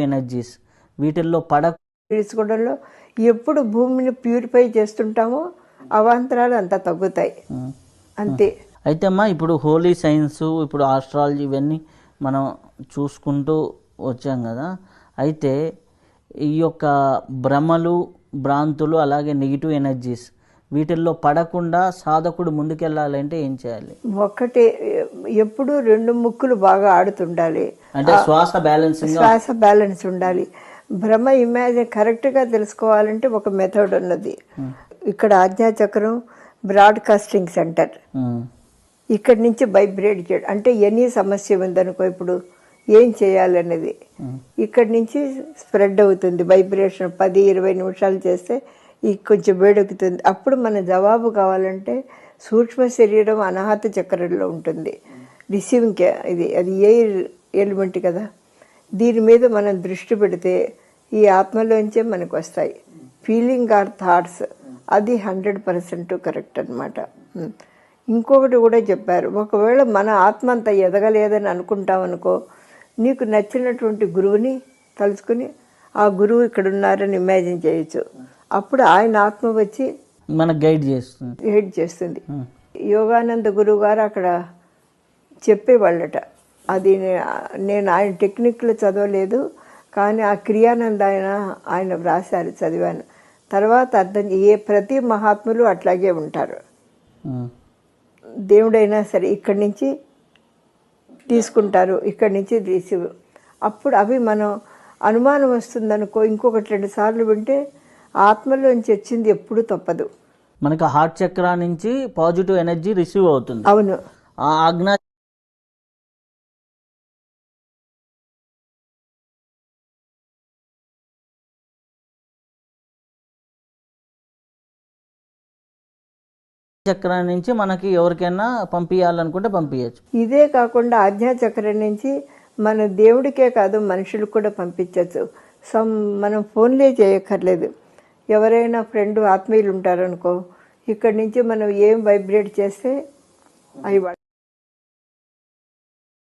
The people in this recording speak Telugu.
ఎనర్జీస్ వీటిల్లో తీసుకోవడంలో ఎప్పుడు భూమిని ప్యూరిఫై చేస్తుంటామో అవాంతరాలు అంత తగ్గుతాయి అంతే. అయితే అమ్మా ఇప్పుడు హోలీ సైన్స్, ఇప్పుడు ఆస్ట్రాలజీ ఇవన్నీ మనం చూసుకుంటూ వచ్చాం కదా. అయితే ఈ యొక్క భ్రమలు, భ్రాంతులు, అలాగే నెగిటివ్ ఎనర్జీస్ వీటిల్లో పడకుండా సాధకుడు ముందుకెళ్ళాలంటే ఏం చేయాలి? ఒక్కటే, ఎప్పుడు రెండు ముక్కులు బాగా ఆడుతుండాలి, అంటే శ్వాస బ్యాలెన్స్ ఉండాలి. భ్రమ ఇమాజిన్ కరెక్ట్గా తెలుసుకోవాలంటే ఒక మెథడ్ ఉన్నది. ఇక్కడ ఆజ్ఞాచక్రం బ్రాడ్కాస్టింగ్ సెంటర్, ఇక్కడి నుంచి వైబ్రేట్ చేయడం అంటే ఎనీ సమస్య ఉందనుకో, ఇప్పుడు ఏం చేయాలనేది ఇక్కడి నుంచి స్ప్రెడ్ అవుతుంది వైబ్రేషన్. 10-20 నిమిషాలు చేస్తే ఈ కొంచెం వేడెక్కుతుంది. అప్పుడు మన జవాబు కావాలంటే సూక్ష్మ శరీరం అనాహత చక్రంలో ఉంటుంది. రిసీవింగ్ అది ఎయిర్ ఎలిమెంట్ కదా, దీని మీద మనం దృష్టి పెడితే ఈ ఆత్మలోంచే మనకు వస్తాయి ఫీలింగ్ ఆర్ థాట్స్. అది 100% కరెక్ట్ అనమాట. ఇంకొకటి కూడా చెప్పారు, ఒకవేళ మన ఆత్మ అంత ఎదగలేదని అనుకుంటామనుకో, నీకు నచ్చినటువంటి గురువుని తలుచుకుని ఆ గురువు ఇక్కడ ఉన్నారని ఇమాజిన్ చేయొచ్చు. అప్పుడు ఆయన ఆత్మ వచ్చి మనకు గైడ్ చేస్తుంది. యోగానంద గురువు గారు అక్కడ చెప్పేవాళ్ళట. అది నేను ఆయన టెక్నిక్లో చదవలేదు, కానీ ఆ క్రియానంద ఆయన వ్రాసారు, చదివాను. తర్వాత అర్థం ప్రతి మహాత్ములు అట్లాగే ఉంటారు. దేవుడైనా సరే ఇక్కడి నుంచి తీసుకుంటారు, ఇక్కడి నుంచి రిసీవ్. అప్పుడు అవి మనం అనుమానం వస్తుందనుకో, ఇంకొకటి 2 సార్లు వింటే ఆత్మలోంచి వచ్చింది ఎప్పుడు తప్పదు. మనకు హార్ట్ చక్రా నుంచి పాజిటివ్ ఎనర్జీ రిసీవ్ అవుతుంది. అవును. ఆ ఆజ్ఞా చక్రం నుంచి మనకి ఎవరికైనా పంపించాలనుకుంటే పంపించచ్చు. ఇదే కాకుండా ఆజ్ఞా చక్రం నుంచి మన దేవుడికే కాదు మనుషులకు కూడా పంపించవచ్చు. మనం ఫోన్లే చేయక్కర్లేదు. ఎవరైనా ఫ్రెండ్ ఆత్మీయులు ఉంటారనుకో, ఇక్కడి నుంచి మనం ఏం వైబ్రేట్ చేస్తే అవి